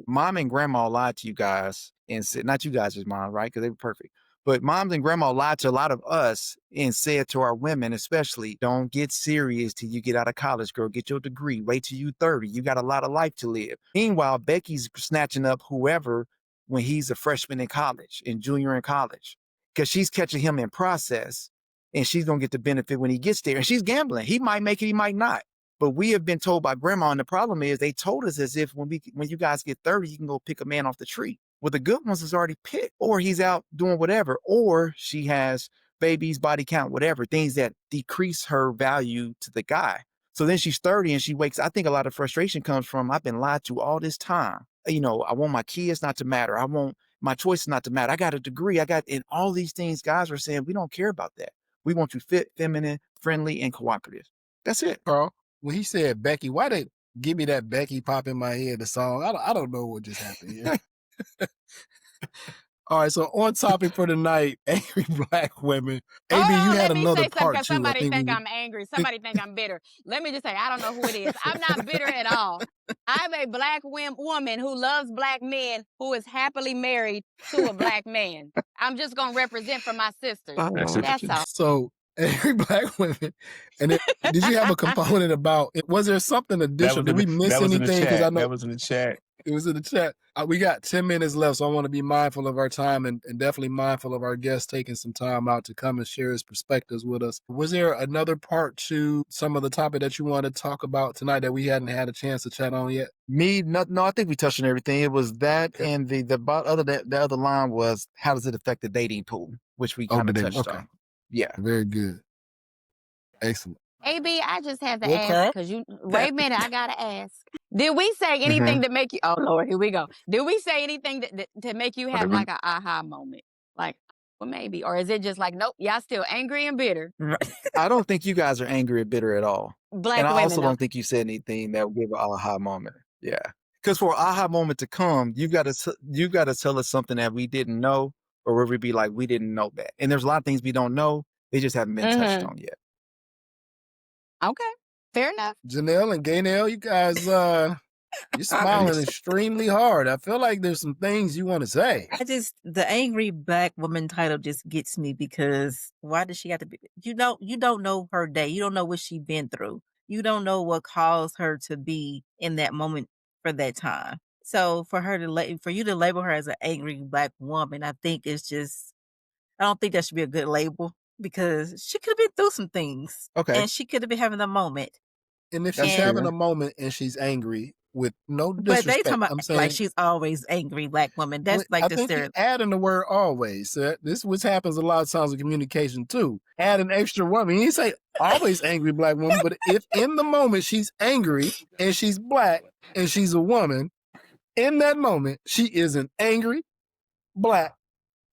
lied to you guys and said, not you guys as mom, right? Because they were perfect. But moms and grandma lied to a lot of us and said to our women, especially, don't get serious till you get out of college, girl. Get your degree. Wait till you 30. You got a lot of life to live. Meanwhile, Becky's snatching up whoever when he's a freshman in college and junior in college, because she's catching him in process, and she's going to get the benefit when he gets there. And she's gambling. He might make it, he might not. But we have been told by grandma, and the problem is they told us as if when you guys get 30, you can go pick a man off the tree. Well, the good ones is already picked, or he's out doing whatever, or she has babies, body count, whatever, things that decrease her value to the guy. So then she's 30 and she wakes. I think a lot of frustration comes from, I've been lied to all this time. I want my kids not to matter. I want my choices not to matter. I got a degree. And all these things guys are saying, we don't care about that. We want you fit, feminine, friendly, and cooperative. That's it. Carl, when he said Becky, why they give me that Becky pop in my head, the song? I don't know what just happened here. All right, so on topic for tonight, angry Black women. AB, you had another part too. Somebody think I'm angry. Somebody think I'm bitter. Let me just say, I don't know who it is. I'm not bitter at all. I'm a Black woman who loves Black men, who is happily married to a Black man. I'm just going to represent for my sisters. That's all. So, angry Black women. And did you have a component about, was there something additional? Did we miss anything? Because I know that was in the chat. It was in the chat. We got 10 minutes left, so I want to be mindful of our time and definitely mindful of our guest taking some time out to come and share his perspectives with us. Was there another part to some of the topic that you want to talk about tonight that we hadn't had a chance to chat on yet? No, I think we touched on everything. It was that, okay. And the other line was, how does it affect the dating pool, which we kind of touched on. Yeah. Very good. Excellent. AB, I just have to ask, because wait a minute, I gotta ask. Did we say anything to make you? Oh Lord, here we go. Did we say anything to make you have like an aha moment? Like, well, maybe, or is it just like, nope, y'all still angry and bitter? I don't think you guys are angry or bitter at all. Black and I women, also don't think you said anything that would give an aha moment. Yeah, because for an aha moment to come, you got to tell us something that we didn't know, or where we'd be like, we didn't know that. And there's a lot of things we don't know. They just haven't been touched on yet. Okay, fair enough. Janelle and Gaynell, you guys, you're smiling extremely hard. I feel like there's some things you want to say. The angry Black woman title just gets me, because why does she have to be? You don't know her day. You don't know what she's been through. You don't know what caused her to be in that moment for that time. So for you to label her as an angry Black woman, I think it's just, I don't think that should be a good label, because she could have been through some things. Okay. And she could have been having a moment. And if she's having a moment and she's angry, with no disrespect, but they talking about, I'm saying, like she's always angry Black woman. That's like the stereotype. Adding the word always. This which happens a lot of times in communication too. Add an extra woman. You say always angry Black woman, but if in the moment she's angry and she's Black and she's a woman, in that moment she is an angry Black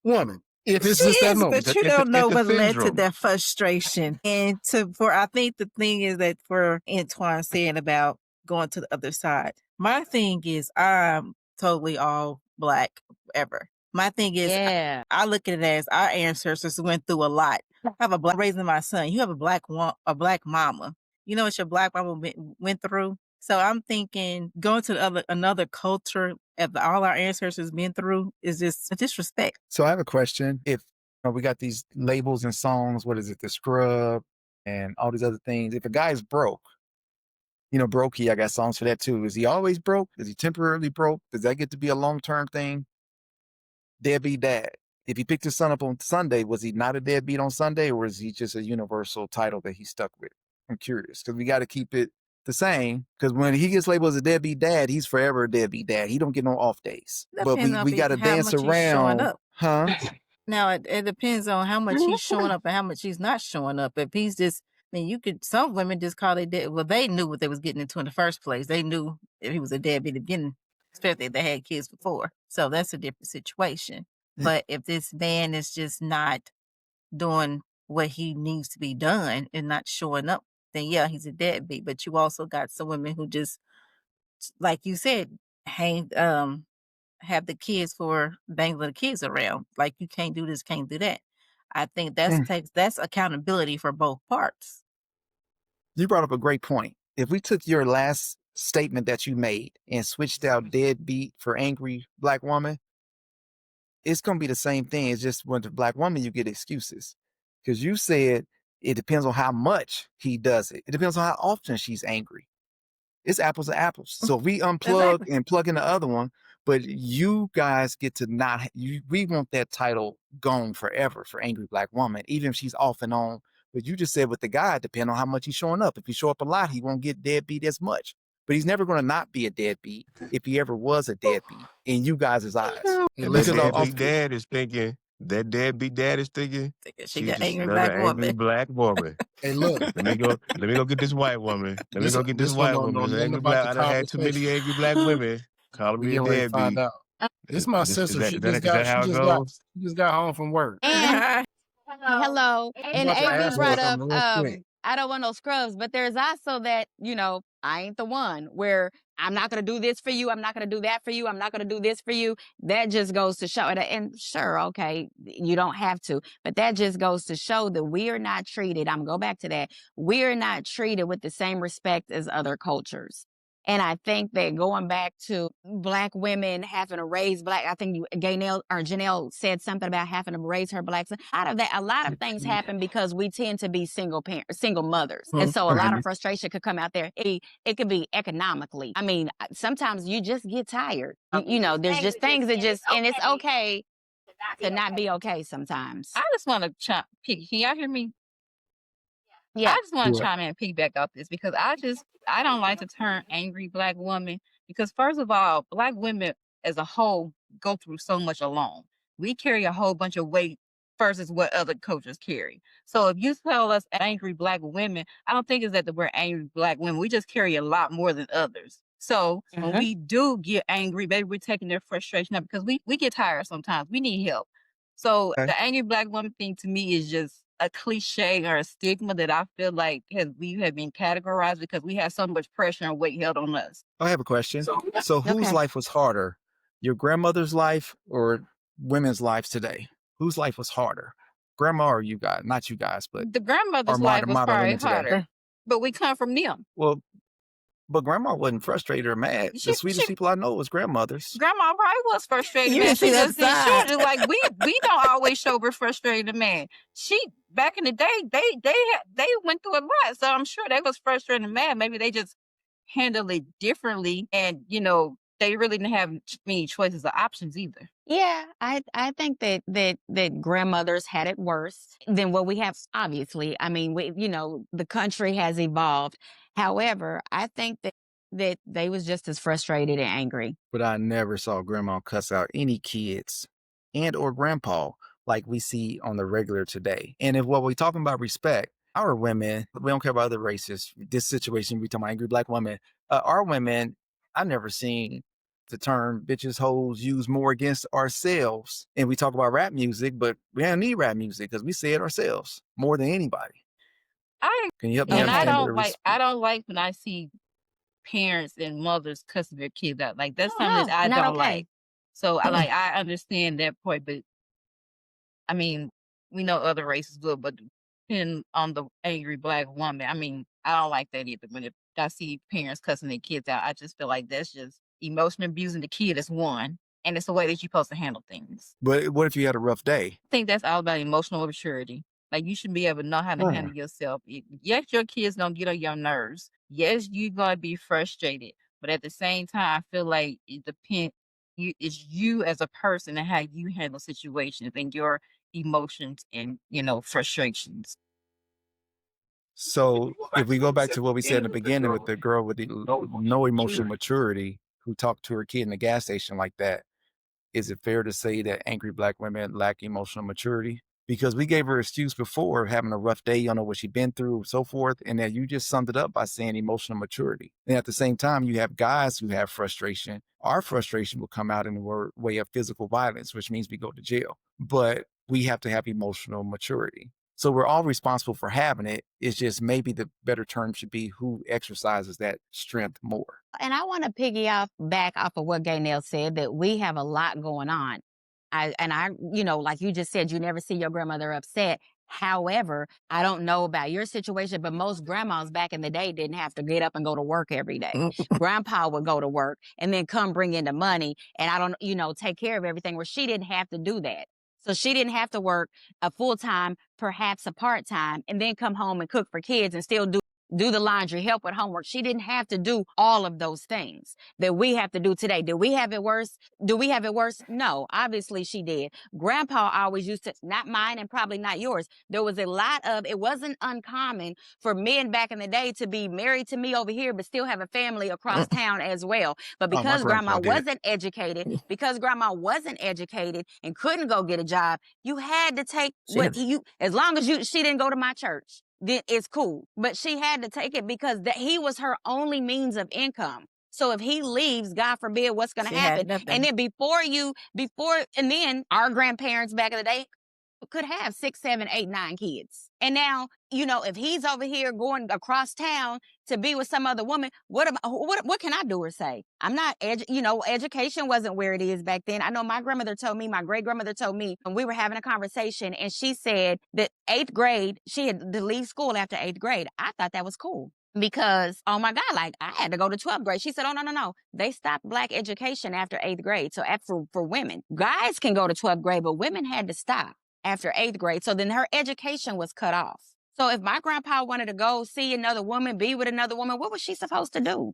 woman. If it's just that moment. But you don't know what led to that frustration. And I think the thing is that for Antoine saying about going to the other side, my thing is I'm totally all Black ever. My thing is, I look at it as our ancestors went through a lot. I have a Black raising my son. You have a Black mama. You know what your Black mama went through? So I'm thinking going to another culture that all our ancestors been through is just a disrespect. So I have a question. If we got these labels and songs, what is it, the scrub and all these other things. If a guy's broke, brokey, I got songs for that too. Is he always broke? Is he temporarily broke? Does that get to be a long-term thing? Deadbeat dad. If he picked his son up on Sunday, was he not a deadbeat on Sunday, or is he just a universal title that he stuck with? I'm curious, because we got to keep it the same, because when he gets labeled as a deadbeat dad, he's forever a deadbeat dad. He don't get no off days. But we got to dance around. Huh? Now, it depends on how much he's showing up and how much he's not showing up. If he's just, some women just call it dead. Well, they knew what they was getting into in the first place. They knew if he was a deadbeat at the beginning, especially if they had kids before. So that's a different situation. But if this man is just not doing what he needs to be done and not showing up then yeah, he's a deadbeat. But you also got some women who just, like you said, hang have the kids for dangling the kids around. Like, you can't do this, can't do that. I think that's accountability for both parts. You brought up a great point. If we took your last statement that you made and switched out deadbeat for angry black woman, it's going to be the same thing. It's just when the black woman, you get excuses. Because you said it depends on how much he does it. It depends on how often she's angry. It's apples to apples. So if we unplug Exactly. and plug in the other one, but you guys get to not, we want that title gone forever for angry black woman, even if she's off and on. But you just said with the guy, depending on how much he's showing up. If he show up a lot, he won't get deadbeat as much. But he's never going to not be a deadbeat if he ever was a deadbeat in you guys' eyes. Hey, And that listen, deadbeat dad is thinking, that deadbeat dad is thinking, She she's got just angry another black angry woman. black woman. hey, look, Let me go get this white woman. Let me go get this this one white don't know woman. This nothing angry about black. the I done had too many conversation. angry black women calling We me a getting ready to find deadbeat. out. This my Is sister. that, She is just that, is that got how it goes? she just got home from work. And hello. I'm And about to AB ask her brought up, something real quick. I don't want no scrubs, but there's also that, I ain't the one where I'm not going to do this for you. I'm not going to do that for you. I'm not going to do this for you. That just goes to show, and sure, okay, you don't have to, but that just goes to show that we are not treated. I'm going to go back to that. We are not treated with the same respect as other cultures. And I think that going back to black women having to raise black, I think Gaynell or Janelle said something about having to raise her black son. Out of that, a lot of things happen because we tend to be single mothers. And so a lot of frustration could come out there. It could be economically. I mean, sometimes you just get tired. There's just things that and it's okay to not be okay sometimes. I just want to chime. Can y'all hear me? Yeah. I just want to Yeah. chime in and piggyback off this because I don't like the term angry black woman because first of all, black women as a whole go through so much alone. We carry a whole bunch of weight versus what other cultures carry. So if you tell us angry black women, I don't think it's that we're angry black women. We just carry a lot more than others. So when we do get angry, maybe we're taking their frustration up because we get tired sometimes. We need help. So Okay. the angry black woman thing to me is just a cliche or a stigma that I feel like we have been categorized because we have so much pressure and weight held on us. I have a question. So whose Okay. life was harder? Your grandmother's life or women's lives today? Whose life was harder? Grandma or you guys? Not you guys, but The grandmother's or life was modern probably women today. harder, but we come from them. Well, but grandma wasn't frustrated or mad. The sweetest people I know was grandmothers. Grandma probably was frustrated. You Man, didn't she see that just didn't show side. it. Like we don't always show we're frustrated, man. She back in the day, they went through a lot, so I'm sure they was frustrated and mad. Maybe they just handled it differently, and they really didn't have many choices or options either. Yeah, I think that grandmothers had it worse than what we have. Obviously, I mean, the country has evolved. However, I think that they was just as frustrated and angry. But I never saw grandma cuss out any kids and or grandpa like we see on the regular today. And if what we're talking about respect, our women, we don't care about other races. This situation, we talking about angry black women. Our women, I never seen the term bitches hoes used more against ourselves. And we talk about rap music, but we don't need rap music because we say it ourselves more than anybody. Can you help me And I understand don't like when I see parents and mothers cussing their kids out. Like that's something that I not don't okay. like. So I understand that point, but I mean, we know other races will, but depending on the angry black woman, I mean, I don't like that either. When I see parents cussing their kids out, I just feel like that's just emotion abusing the kid is one, and it's the way that you're supposed to handle things. But what if you had a rough day? I think that's all about emotional maturity. Like you should be able to know how to handle yourself. Yes, your kids don't get on your nerves. Yes, you're gonna be frustrated, but at the same time, I feel like it depends. It's you as a person and how you handle situations and your emotions and frustrations. So if we go back to what we said in the beginning with the girl with the no emotional maturity who talked to her kid in the gas station like that, is it fair to say that angry black women lack emotional maturity? Because we gave her excuse before of having a rough day, you don't know what she's been through, so forth, and that you just summed it up by saying emotional maturity. And at the same time, you have guys who have frustration. Our frustration will come out in the way of physical violence, which means we go to jail. But we have to have emotional maturity. So we're all responsible for having it. It's just maybe the better term should be who exercises that strength more. And I want to back off of what Gaynell said, that we have a lot going on. Like you just said, you never see your grandmother upset. However, I don't know about your situation, but most grandmas back in the day didn't have to get up and go to work every day. Grandpa would go to work and then come bring in the money and take care of everything, where she didn't have to do that. So she didn't have to work a full-time, perhaps a part-time, and then come home and cook for kids and still do the laundry, help with homework. She didn't have to do all of those things that we have to do today. Did we have it worse? Do we have it worse? No, obviously she did. Grandpa always used to, not mine and probably not yours. There was a lot of, it wasn't uncommon for men back in the day to be married to me over here, but still have a family across town as well. But because grandma wasn't educated, and couldn't go get a job, you had to take as long as she didn't go to my church, then it's cool. But she had to take it because he was her only means of income. So if he leaves, God forbid, what's going to happen? And then then our grandparents back in the day could have 6, 7, 8, 9 kids. And now, if he's over here going across town to be with some other woman, what can I do or say? I'm not, education wasn't where it is back then. I know my great grandmother told me, when we were having a conversation, and she said that 8th grade, she had to leave school after 8th grade. I thought that was cool. Because, oh my God, like I had to go to 12th grade. She said, oh, no. They stopped Black education after 8th grade. So for women, guys can go to 12th grade, but women had to stop after 8th grade. So then her education was cut off. So if my grandpa wanted to go see another woman, be with another woman, what was she supposed to do?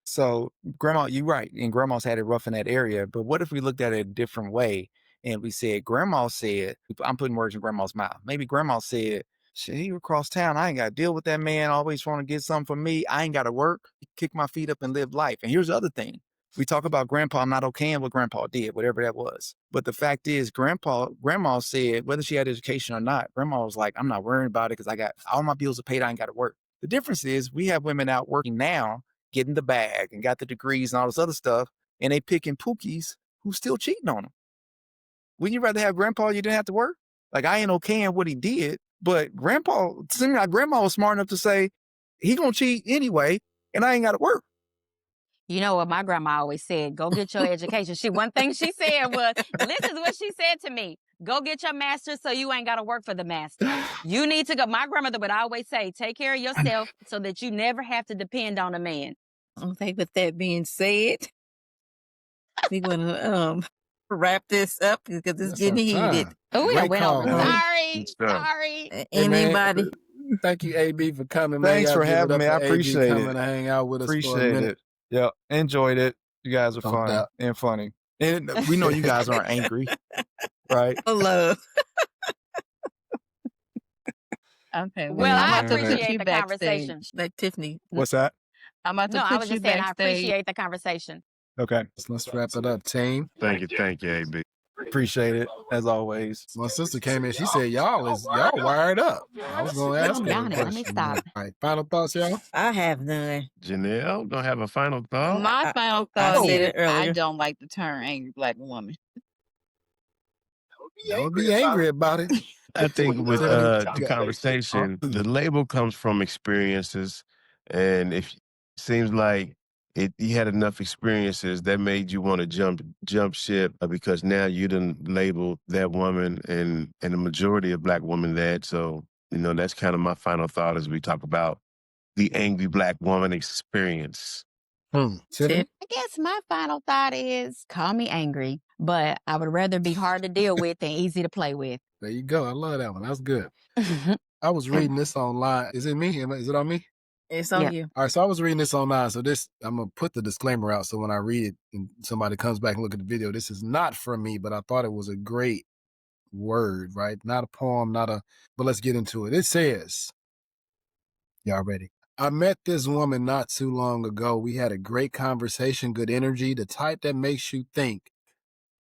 So grandma, you're right. And grandma's had it rough in that area. But what if we looked at it a different way and we said, grandma said, I'm putting words in grandma's mouth. Maybe grandma said, shit, he across town. I ain't got to deal with that man always trying to get something from me. I ain't got to work, kick my feet up and live life. And here's the other thing. We talk about grandpa. I'm not okay in what grandpa did, whatever that was. But the fact is, grandma said, whether she had education or not, grandma was like, I'm not worrying about it because I got all my bills are paid. I ain't got to work. The difference is we have women out working now, getting the bag and got the degrees and all this other stuff, and they picking pookies who's still cheating on them. Wouldn't you rather have grandpa you didn't have to work? Like, I ain't okay in what he did, but grandpa, seemed like grandma was smart enough to say, he gonna cheat anyway, and I ain't got to work. You know what my grandma always said, go get your education. One thing she said was, this is what she said to me, go get your master's so you ain't got to work for the master. You need to go. My grandmother would always say, take care of yourself so that you never have to depend on a man. Okay, with that being said, we're going to wrap this up because it's getting heated. Oh, we went over. Sorry. Hey, anybody? man, thank you, AB, for coming. Thanks for having me. I appreciate it. Coming to hang out with us for a Appreciate minute. it. Yeah, enjoyed it. You guys are fun and funny. And we know you guys aren't angry, right? Love. Okay. Well, I appreciate the conversation. Like Tiffany. What's that? I'm about to put I was you just saying I backstage. appreciate the conversation. Okay. Let's wrap it up, team. Thank you, AB. Appreciate it, as always. My sister came in. She said, y'all wired up. I was going to ask her. Let me stop. All right, final thoughts, y'all? I have none. Janelle, don't have a final thought? My final I thought said is it earlier. I don't like the term angry Black woman. Don't be angry about it. I think with the conversation, the label comes from experiences, and if it seems like you had enough experiences that made you want to jump ship because now you done labeled that woman and the majority of Black women that. So that's kind of my final thought as we talk about the angry Black woman experience. Tiffany? I guess my final thought is, call me angry, but I would rather be hard to deal with than easy to play with. There you go. I love that one. That's good. I was reading this online. Is it me? Is it on me? It's on you. All right, so I was reading this online. So I'm going to put the disclaimer out. So when I read it and somebody comes back and look at the video, this is not from me, but I thought it was a great word, right? Not a poem, but let's get into it. It says, y'all ready? I met this woman not too long ago. We had a great conversation, good energy, the type that makes you think,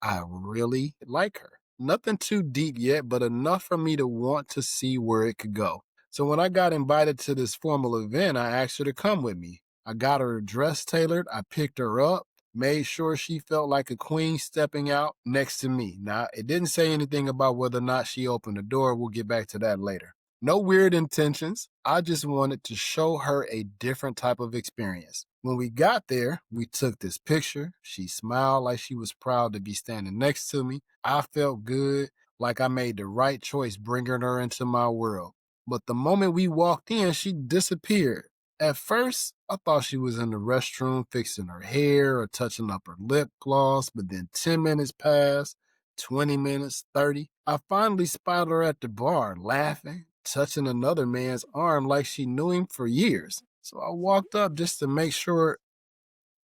I really like her. Nothing too deep yet, but enough for me to want to see where it could go. So when I got invited to this formal event, I asked her to come with me. I got her dress tailored. I picked her up. Made sure she felt like a queen stepping out next to me. Now, it didn't say anything about whether or not she opened the door. We'll get back to that later. No weird intentions. I just wanted to show her a different type of experience. When we got there, we took this picture. She smiled like she was proud to be standing next to me. I felt good, like I made the right choice bringing her into my world. But the moment we walked in, she disappeared. At first, I thought she was in the restroom fixing her hair or touching up her lip gloss, but then 10 minutes passed, 20 minutes, 30. I finally spotted her at the bar, laughing, touching another man's arm like she knew him for years. So I walked up just to make sure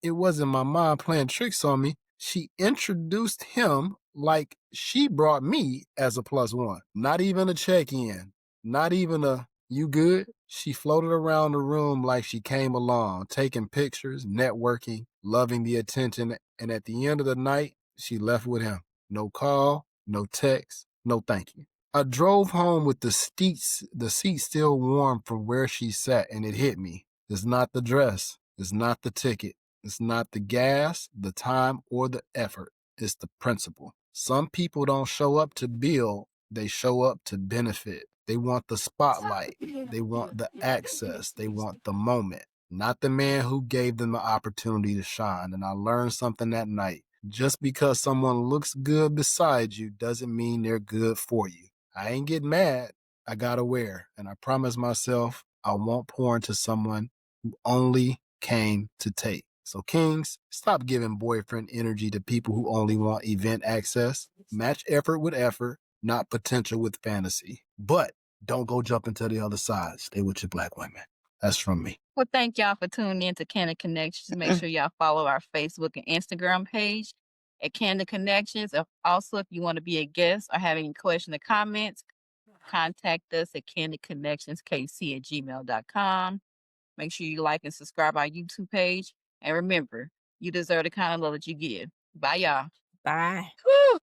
it wasn't my mom playing tricks on me. She introduced him like she brought me as a +1. Not even a check-in. Not even a, you good? She floated around the room like she came along, taking pictures, networking, loving the attention, and at the end of the night, she left with him. No call, no text, no thank you. I drove home with the seat still warm from where she sat, and it hit me. It's not the dress. It's not the ticket. It's not the gas, the time, or the effort. It's the principle. Some people don't show up to build, they show up to benefit. They want the spotlight. They want the access. They want the moment, not the man who gave them the opportunity to shine. And I learned something that night. Just because someone looks good beside you doesn't mean they're good for you. I ain't getting mad. I got aware. And I promised myself I won't pour into someone who only came to take. So kings, stop giving boyfriend energy to people who only want event access. Match effort with effort, not potential with fantasy. But don't go jump into the other side. Stay with your black women. That's from me. Well, thank y'all for tuning in to Candid Connections. Make sure y'all follow our Facebook and Instagram page at Candid Connections. Also, if you want to be a guest or have any questions or comments, contact us at candidconnectionskc@gmail.com. Make sure you like and subscribe our YouTube page. And remember, you deserve the kind of love that you give. Bye, y'all. Bye. Woo!